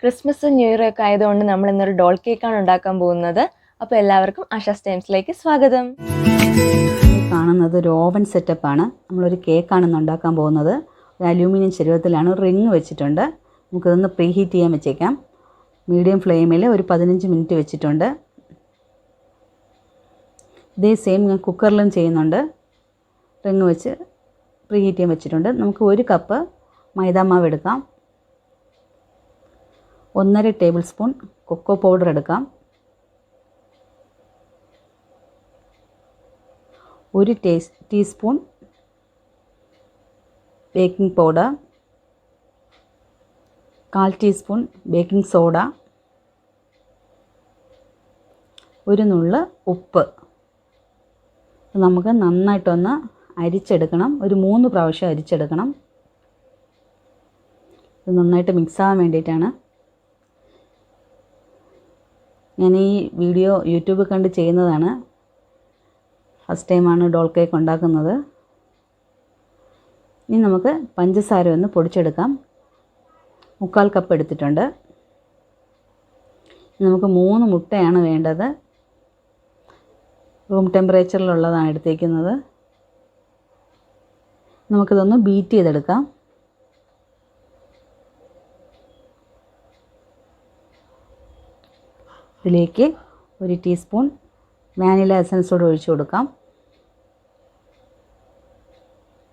Christmas new year ഒക്കെ ആയതുകൊണ്ട് നമ്മൾ ഇന്നൊരു ഡോൾ കേക്കാണ് ഉണ്ടാക്കാൻ പോകുന്നത്. അപ്പോൾ എല്ലാവർക്കും ആശാസ് ടൈംസിലേക്ക് സ്വാഗതം. കാണുന്നത് ഒരു ഓവൻ സെറ്റപ്പാണ്. നമ്മളൊരു കേക്കാണ് ഇന്ന് ഉണ്ടാക്കാൻ പോകുന്നത്. ഒരു അലൂമിനിയം ചരുവത്തിലാണ് റിങ് വെച്ചിട്ടുണ്ട്. നമുക്കിതൊന്ന് പ്രീ ഹീറ്റ് ചെയ്യാൻ വെച്ചേക്കാം. മീഡിയം ഫ്ലെയിമിൽ ഒരു 15 മിനിറ്റ് വെച്ചിട്ടുണ്ട്. ഇതേ സെയിം ഞാൻ കുക്കറിലും ചെയ്യുന്നുണ്ട്. റിങ് വെച്ച് പ്രീ ഹീറ്റ് ചെയ്യാൻ വെച്ചിട്ടുണ്ട്. നമുക്ക് 1 കപ്പ് മൈദാമാവ് എടുക്കാം. 1.5 ടേബിൾ സ്പൂൺ കൊക്കോ പൗഡർ എടുക്കാം. 1 teaspoon baking powder, 1/4 teaspoon baking soda, 1 നുള്ള് ഉപ്പ്. നമുക്ക് നന്നായിട്ടൊന്ന് അരിച്ചെടുക്കണം. ഒരു 3 പ്രാവശ്യം അരിച്ചെടുക്കണം. ഇത് നന്നായിട്ട് മിക്സ് ആവാൻ വേണ്ടിയിട്ടാണ്. ഞാൻ ഈ വീഡിയോ യൂട്യൂബിൽ കണ്ട് ചെയ്യുന്നതാണ്. ഫസ്റ്റ് ടൈമാണ് ഡോൾ കേക്ക് ഉണ്ടാക്കുന്നത്. ഇനി നമുക്ക് പഞ്ചസാര ഒന്ന് പൊടിച്ചെടുക്കാം. 1/4 കപ്പ് എടുത്തിട്ടുണ്ട്. നമുക്ക് 3 മുട്ടയാണ് വേണ്ടത്. റൂം ടെമ്പറേച്ചറിലുള്ളതാണ് എടുത്തേക്കുന്നത്. നമുക്കിതൊന്ന് ബീറ്റ് ചെയ്തെടുക്കാം. ഇതിലേക്ക് 1 ടീസ്പൂൺ വാനില എസൻസ് കൂടെ ഒഴിച്ച് കൊടുക്കാം.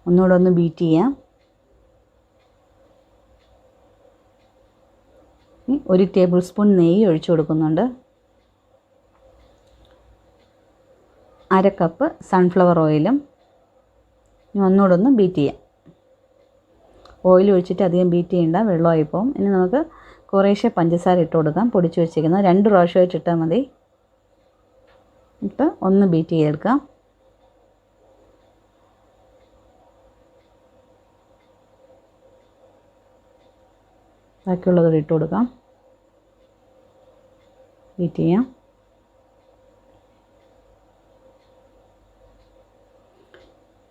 ഒന്നുകൂടെ ഒന്ന് ബീറ്റ് ചെയ്യാം. 1 ടേബിൾ സ്പൂൺ നെയ്യ് ഒഴിച്ച് കൊടുക്കുന്നുണ്ട്. 1/2 കപ്പ് സൺഫ്ലവർ ഓയിലും. ഒന്നുകൂടെ ഒന്ന് ബീറ്റ് ചെയ്യാം. ഓയിൽ ഒഴിച്ചിട്ട് അധികം ബീറ്റ് ചെയ്യേണ്ട, വെള്ളമായി പോകും. ഇനി നമുക്ക് കുറേശ്ശെ പഞ്ചസാര ഇട്ട് കൊടുക്കാം. പൊടിച്ച് വെച്ചിരിക്കുന്നത് 2 പ്രാവശ്യമായിട്ട് ഇട്ടാൽ മതി. ഇട്ട് ഒന്ന് ബീറ്റ് ചെയ്തെടുക്കാം. ബാക്കിയുള്ളതോടെ ഇട്ട് കൊടുക്കാം. ബീറ്റ് ചെയ്യാം.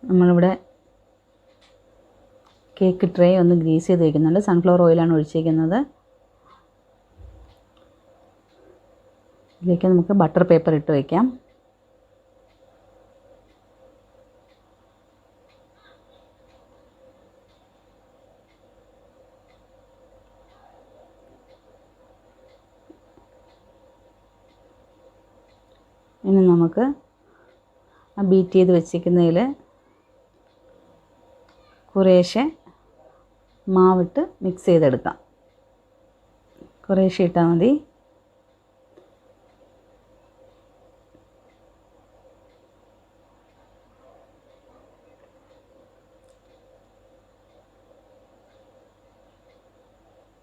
നമ്മളിവിടെ കേക്ക് ട്രേ ഒന്ന് ഗ്രീസ് ചെയ്ത് വയ്ക്കുന്നുണ്ട്. സൺഫ്ലവർ ഓയിലാണ് ഒഴിച്ചിരിക്കുന്നത്. ഇതിലേക്ക് നമുക്ക് ബട്ടർ പേപ്പർ ഇട്ട് വയ്ക്കാം. ഇനി നമുക്ക് ആ ബീറ്റ് ചെയ്ത് വെച്ചിരിക്കുന്നതിൽ കുറേശ്ശെ മാവിട്ട് മിക്സ് ചെയ്തെടുക്കാം. കുറേശ്ശെ ഇട്ടാൽ മതി.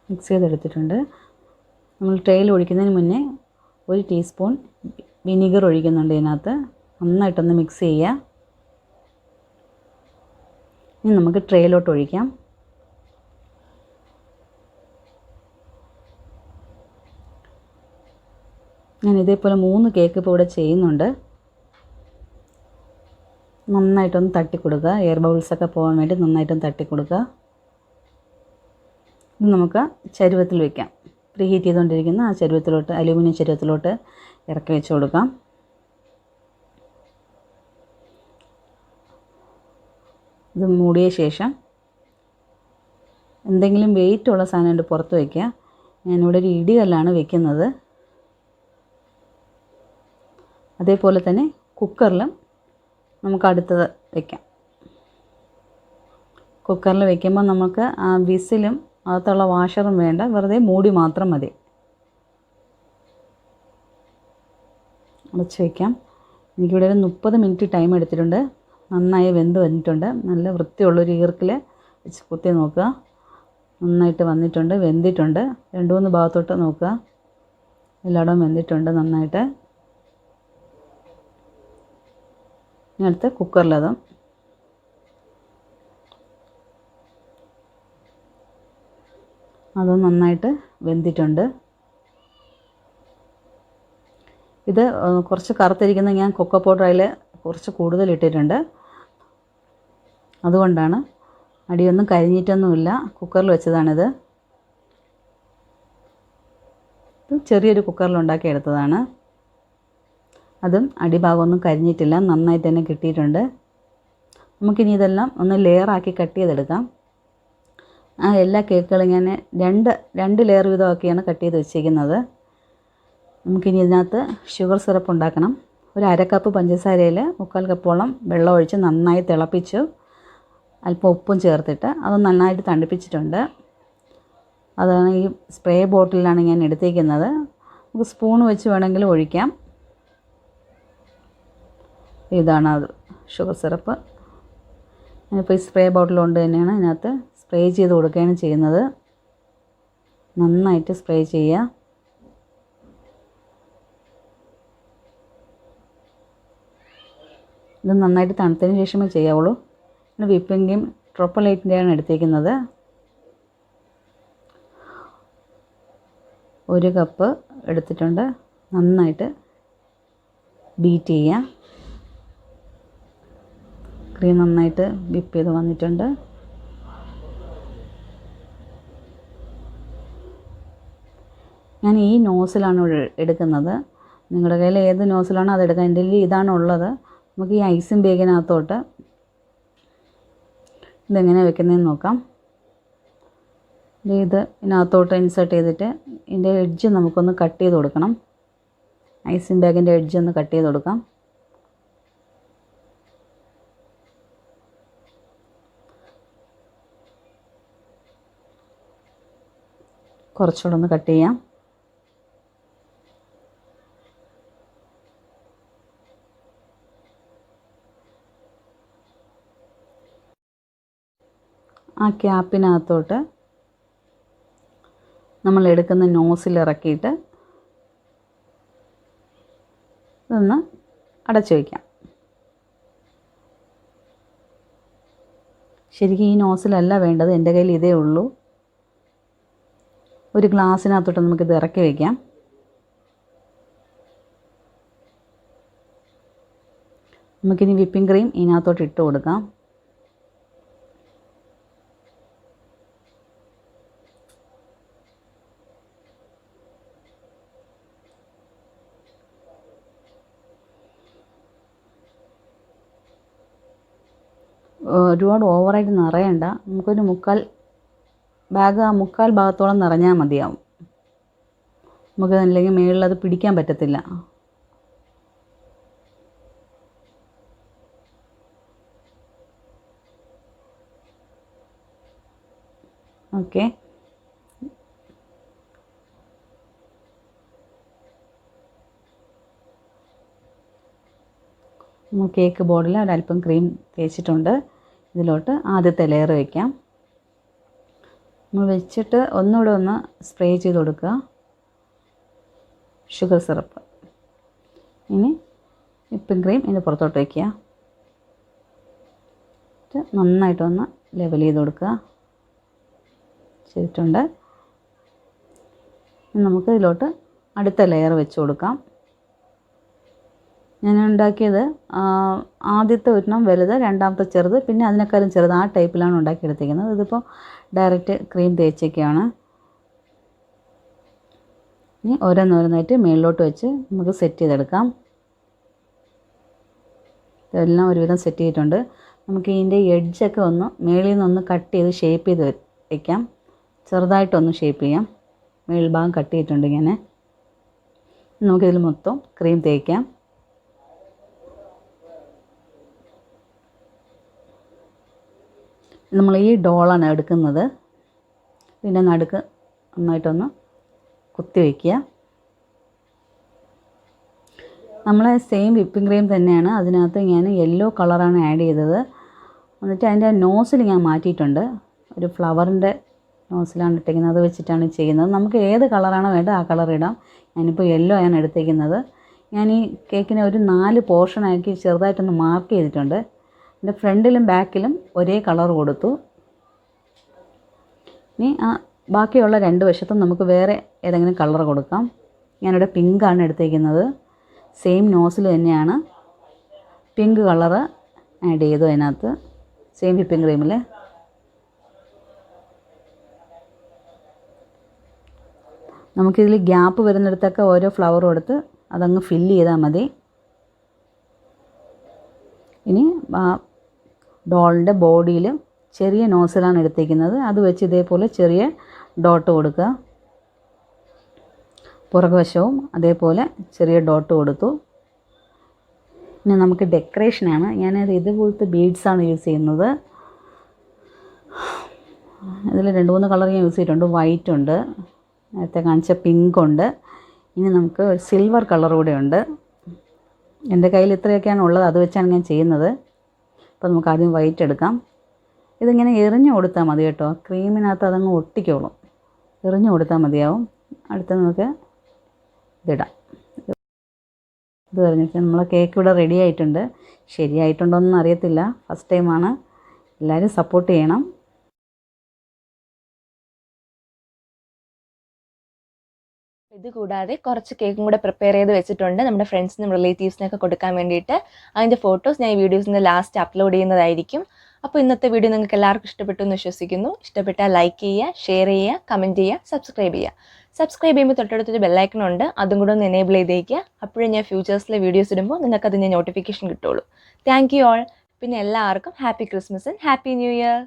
മിക്സ് ചെയ്തെടുത്തിട്ടുണ്ട്. നമ്മൾ ട്രേയിൽ ഒഴിക്കുന്നതിന് മുന്നേ 1 ടീസ്പൂൺ വിനീഗർ ഒഴിക്കുന്നുണ്ട് ഇതിനകത്ത്. നന്നായിട്ടൊന്ന് മിക്സ് ചെയ്യുക. ഇനി നമുക്ക് ട്രേയിലോട്ട് ഒഴിക്കാം. ഞാൻ ഇതേപോലെ 3 കേക്ക് ഇപ്പോൾ ഇവിടെ ചെയ്യുന്നുണ്ട്. നന്നായിട്ടൊന്ന് തട്ടിക്കൊടുക്കുക. എയർ ബബിൾസൊക്കെ പോകാൻ വേണ്ടി നന്നായിട്ടൊന്ന് തട്ടിക്കൊടുക്കുക. ഇത് നമുക്ക് ചരുവത്തിൽ വയ്ക്കാം. പ്രീ ഹീറ്റ് ചെയ്തുകൊണ്ടിരിക്കുന്ന ആ ചരുവത്തിലോട്ട്, അലൂമിനിയം ചരുവത്തിലോട്ട് ഇറക്കി വെച്ച് കൊടുക്കാം. ഇത് മൂടിയ ശേഷം എന്തെങ്കിലും വെയിറ്റുള്ള സാധനം കൊണ്ട് പുറത്ത് വയ്ക്കുക. ഞാനിവിടെ ഒരു ഇടികല്ലാണ് വെക്കുന്നത്. അതേപോലെ തന്നെ കുക്കറിലും നമുക്ക് അടുത്തത് വയ്ക്കാം. കുക്കറിൽ വയ്ക്കുമ്പോൾ നമുക്ക് ആ വിസിലും അകത്തുള്ള വാഷറും വേണ്ട, വെറുതെ മൂടി മാത്രം മതി. അടച്ച് വയ്ക്കാം. എനിക്കിവിടെ ഒരു 30 മിനിറ്റ് ടൈം എടുത്തിട്ടുണ്ട്. നന്നായി വെന്ത് വന്നിട്ടുണ്ട്. നല്ല വൃത്തിയുള്ളൊരു ഈർക്കിൽ വെച്ച് കുത്തി നോക്കുക. നന്നായിട്ട് വന്നിട്ടുണ്ട്, വെന്തിട്ടുണ്ട്. 2-3 ഭാഗത്തോട്ട് നോക്കുക. എല്ലായിടവും വെന്തിട്ടുണ്ട് നന്നായിട്ട്. ഇനി അടുത്ത് കുക്കറിലതും അതും നന്നായിട്ട് വെന്തിട്ടുണ്ട്. ഇത് കുറച്ച് കറുത്തിരിക്കുന്ന ഞാൻ കൊക്കോ പൗഡർ അതിൽ കുറച്ച് കൂടുതൽ ഇട്ടിട്ടുണ്ട്. അതുകൊണ്ടാണ്. അടിയൊന്നും കരിഞ്ഞിട്ടൊന്നുമില്ല. കുക്കറിൽ വെച്ചതാണിത്. ഇത് ചെറിയൊരു കുക്കറിൽ ഉണ്ടാക്കിയെടുത്തതാണ്. അതും അടിഭാഗമൊന്നും കരിഞ്ഞിട്ടില്ല, നന്നായി തന്നെ കിട്ടിയിട്ടുണ്ട്. നമുക്കിനി ഇതെല്ലാം ഒന്ന് ലെയറാക്കി കട്ട് ചെയ്തെടുക്കാം. എല്ലാ കേക്കുകളും ഞാൻ രണ്ട് ലെയർ വീതമാക്കിയാണ് കട്ട് ചെയ്ത് വെച്ചിരിക്കുന്നത്. നമുക്കിനി ഇതിനകത്ത് ഷുഗർ സിറപ്പ് ഉണ്ടാക്കണം. ഒരു 1/2 കപ്പ് പഞ്ചസാരയിൽ 3/4 കപ്പോളം വെള്ളം ഒഴിച്ച് നന്നായി തിളപ്പിച്ചു. അല്പം ഉപ്പും ചേർത്തിട്ട് അത് നന്നായിട്ട് തണുപ്പിച്ചിട്ടുണ്ട്. അതാണ് ഈ സ്പ്രേ ബോട്ടിലാണ് ഞാൻ എടുത്തേക്കുന്നത്. നമുക്ക് സ്പൂൺ വെച്ച് വേണമെങ്കിലും ഒഴിക്കാം. ഇതാണ് അത് ഷുഗർ സിറപ്പ്. ഞാനിപ്പോൾ ഈ സ്പ്രേ ബോട്ടിൽ കൊണ്ട് തന്നെയാണ് ഇതിനകത്ത് സ്പ്രേ ചെയ്ത് കൊടുക്കുകയാണ് ചെയ്യുന്നത്. നന്നായിട്ട് സ്പ്രേ ചെയ്യുക. ഇത് നന്നായിട്ട് തണുത്തതിന് ശേഷമേ ചെയ്യാവുള്ളൂ. പിന്നെ വിപ്പിംഗ് ക്രീം ട്രോപ്പലൈറ്റിൻ്റെയാണ് എടുത്തേക്കുന്നത്. 1 കപ്പ് എടുത്തിട്ടുണ്ട്. നന്നായിട്ട് ബീറ്റ് ചെയ്യുക. ക്രീം നന്നായിട്ട് വിപ്പ് ചെയ്ത് വന്നിട്ടുണ്ട്. ഞാൻ ഈ നോസിലാണ് എടുക്കുന്നത്. നിങ്ങളുടെ കയ്യിൽ ഏത് നോസിലാണോ അതെടുക്കുക. എൻ്റെ കയ്യിൽ ഇതാണ് ഉള്ളത്. നമുക്ക് ഈ ഐസിങ് ബേഗിനകത്തോട്ട് ഇതെങ്ങനെ വെക്കുന്നതെന്ന് നോക്കാം. ഇത് ഇതിനകത്തോട്ട് ഇൻസേർട്ട് ചെയ്തിട്ട് ഇതിൻ്റെ എഡ്ജ് നമുക്കൊന്ന് കട്ട് ചെയ്ത് കൊടുക്കണം. ഐസിങ് ബാഗിൻ്റെ എഡ്ജ് ഒന്ന് കട്ട് ചെയ്ത് കൊടുക്കാം. കുറച്ചുകൂടെ ഒന്ന് കട്ട് ചെയ്യാം. ആ ക്യാപ്പിനകത്തോട്ട് നമ്മൾ എടുക്കുന്ന നോസിൽ ഇറക്കിയിട്ട് ഇതൊന്ന് അടച്ചു വയ്ക്കാം. ശരിക്കും ഈ നോസിലല്ല വേണ്ടത്. എൻ്റെ കയ്യിൽ ഇതേ ഉള്ളൂ. ഒരു ഗ്ലാസ്സിനകത്തോട്ട് നമുക്കിത് ഇറക്കി വയ്ക്കാം. നമുക്കിനി വിപ്പിംഗ് ക്രീം ഇതിനകത്തോട്ട് ഇട്ട് കൊടുക്കാം. ഒരുപാട് ഓവറായിട്ട് നിറയണ്ട. നമുക്കൊരു 3/4 ഭാഗത്തോളം നിറഞ്ഞാൽ മതിയാവും. നമുക്ക് അല്ലെങ്കിൽ മുകളിൽ അത് പിടിക്കാൻ പറ്റത്തില്ല. ഓക്കെ, കേക്ക് ബോർഡിൽ ഒരല്പം ക്രീം തേച്ചിട്ടുണ്ട്. ഇതിലോട്ട് ആദ്യത്തെ ലെയർ വയ്ക്കാം. നമ്മൾ വെച്ചിട്ട് ഒന്നുകൂടെ ഒന്ന് സ്പ്രേ ചെയ്ത് കൊടുക്കുക ഷുഗർ സിറപ്പ്. ഇനി വിപ്പിംഗ് ക്രീം ഇതിൻ്റെ പുറത്തോട്ട് വയ്ക്കുക. നന്നായിട്ടൊന്ന് ലെവൽ ചെയ്ത് കൊടുക്കുക. ചെയ്തിട്ടുണ്ട്. നമുക്ക് ഇതിലോട്ട് അടുത്ത ലെയർ വെച്ച് കൊടുക്കാം. ഞാൻ ഉണ്ടാക്കിയത് ആദ്യത്തെ ഒരെണ്ണം വലുത്, രണ്ടാമത്തെ ചെറുത്, പിന്നെ അതിനേക്കാളും ചെറുത്, ആ ടൈപ്പിലാണ് ഉണ്ടാക്കിയെടുത്തിരിക്കുന്നത്. ഇതിപ്പോൾ ഡയറക്റ്റ് ക്രീം തേച്ചൊക്കെയാണ്. ഇനി ഓരോന്നോരോന്നായിട്ട് മേളിലോട്ട് വെച്ച് നമുക്ക് സെറ്റ് ചെയ്തെടുക്കാം. ഇതെല്ലാം ഒരുവിധം സെറ്റ് ചെയ്തിട്ടുണ്ട്. നമുക്ക് ഇതിൻ്റെ എഡ്ജൊക്കെ ഒന്ന് മേളിൽ നിന്നൊന്ന് കട്ട് ചെയ്ത് ഷേപ്പ് ചെയ്ത് വയ്ക്കാം. ചെറുതായിട്ടൊന്ന് ഷേപ്പ് ചെയ്യാം. മേൽഭാഗം കട്ട് ചെയ്തിട്ടുണ്ട് ഇങ്ങനെ. നമുക്കിതിൽ മൊത്തം ക്രീം തേക്കാം. നമ്മൾ ഈ ഡോളാണ് എടുക്കുന്നത്. ഇതിൻ്റെ നടുക്ക് നന്നായിട്ടൊന്ന് കുത്തി വയ്ക്കുക. നമ്മളെ സെയിം വിപ്പിംഗ് ക്രീം തന്നെയാണ്. അതിനകത്ത് ഞാൻ യെല്ലോ കളറാണ് ആഡ് ചെയ്തത്. എന്നിട്ട് അതിൻ്റെ നോസിൽ ഞാൻ മാറ്റിയിട്ടുണ്ട്. ഒരു ഫ്ലവറിൻ്റെ നോസിലാണ് ഇട്ടിരിക്കുന്നത്. അത് വെച്ചിട്ടാണ് ചെയ്യുന്നത്. നമുക്ക് ഏത് കളറാണോ വേണ്ടത് ആ കളർ ഇടാം. ഞാനിപ്പോൾ യെല്ലോ ആണ് എടുത്തിരിക്കുന്നത്. ഞാൻ ഈ കേക്കിനെ ഒരു 4 പോർഷനാക്കി ചെറുതായിട്ടൊന്ന് മാർക്ക് ചെയ്തിട്ടുണ്ട്. എൻ്റെ ഫ്രണ്ടിലും ബാക്കിലും ഒരേ കളർ കൊടുത്തു. ഇനി ബാക്കിയുള്ള 2 വശത്തും നമുക്ക് വേറെ ഏതെങ്കിലും കളർ കൊടുക്കാം. ഞാനിവിടെ പിങ്കാണ് എടുത്തിരിക്കുന്നത്. സെയിം നോസിൽ തന്നെയാണ് പിങ്ക് കളറ് ആഡ് ചെയ്തു അതിനകത്ത്, സെയിം വിപ്പിംഗ് ക്രീമിൽ. നമുക്കിതിൽ ഗ്യാപ്പ് വരുന്നിടത്തൊക്കെ ഓരോ ഫ്ലവർ കൊടുത്ത് അതങ്ങ് ഫില്ല് ചെയ്താൽ മതി. ഇനി ഡോളിൻ്റെ ബോഡിയിൽ ചെറിയ നോസിലാണ് എടുത്തേക്കുന്നത്. അത് വെച്ച് ഇതേപോലെ ചെറിയ ഡോട്ട് കൊടുക്കുക. പുറകുവശവും അതേപോലെ ചെറിയ ഡോട്ട് കൊടുത്തു. ഇനി നമുക്ക് ഡെക്കറേഷനാണ്. ഞാനത് ഇതുപോലത്തെ ബീഡ്സാണ് യൂസ് ചെയ്യുന്നത്. ഇതിൽ 2-3 കളർ ഞാൻ യൂസ് ചെയ്തിട്ടുണ്ട്. വൈറ്റ് ഉണ്ട്, നേരത്തെ കാണിച്ച പിങ്ക് ഉണ്ട്, ഇനി നമുക്ക് ഒരു സിൽവർ കളർ കൂടെ ഉണ്ട്. എൻ്റെ കയ്യിൽ ഇത്രയൊക്കെയാണ് ഉള്ളത്, അത് വെച്ചാണ് ഞാൻ ചെയ്യുന്നത്. അപ്പോൾ നമുക്ക് ആദ്യം വൈറ്റ് എടുക്കാം. ഇതിങ്ങനെ എറിഞ്ഞു കൊടുത്താൽ മതി കേട്ടോ, ക്രീമിനകത്ത് അതങ്ങ് ഒട്ടിക്കോളും. എറിഞ്ഞു കൊടുത്താൽ മതിയാവും. അടുത്ത നമുക്ക് ഇതിടാം. ഇത് കഴിഞ്ഞിട്ട് നമ്മളെ കേക്ക് ഇവിടെ റെഡി ആയിട്ടുണ്ട്. ശരിയായിട്ടുണ്ടോയെന്നൊന്നും അറിയത്തില്ല, ഫസ്റ്റ് ടൈമാണ്. എല്ലാവരും സപ്പോർട്ട് ചെയ്യണം. ഇത് കൂടാതെ കുറച്ച് കേക്കും കൂടെ പ്രിപ്പയർ ചെയ്ത് വെച്ചിട്ടുണ്ട് നമ്മുടെ ഫ്രണ്ട്സിനും റിലേറ്റീവ്സിനൊക്കെ കൊടുക്കാൻ വേണ്ടിയിട്ട്. അതിൻ്റെ ഫോട്ടോസ് ഞാൻ ഈ വീഡിയോസിൻ്റെ ലാസ്റ്റ് അപ്ലോഡ് ചെയ്യുന്നതായിരിക്കും. അപ്പോൾ ഇന്നത്തെ വീഡിയോ നിങ്ങൾക്ക് എല്ലാവർക്കും ഇഷ്ടപ്പെട്ടു എന്ന് വിശ്വസിക്കുന്നു. ഇഷ്ടപ്പെട്ടാൽ ലൈക്ക് ചെയ്യുക, ഷെയർ ചെയ്യുക, കമൻറ്റ് ചെയ്യുക, സബ്സ്ക്രൈബ് ചെയ്യുക. സബ്സ്ക്രൈബ് ചെയ്യുമ്പോൾ തൊട്ടടുത്തൊരു ബെല്ലൈക്കൺ ഉണ്ട്, അതും കൂടെ ഒന്ന് എനേബിൾ ചെയ്തേക്കുക. അപ്പോഴേ ഞാൻ ഫ്യൂച്ചേഴ്സിലെ വീഡിയോസ് ഇടുമ്പോൾ നിങ്ങൾക്കതിൻ്റെ നോട്ടിഫിക്കേഷൻ കിട്ടുള്ളൂ. Thank you all. പിന്നെ എല്ലാവർക്കും happy Christmas and happy new year.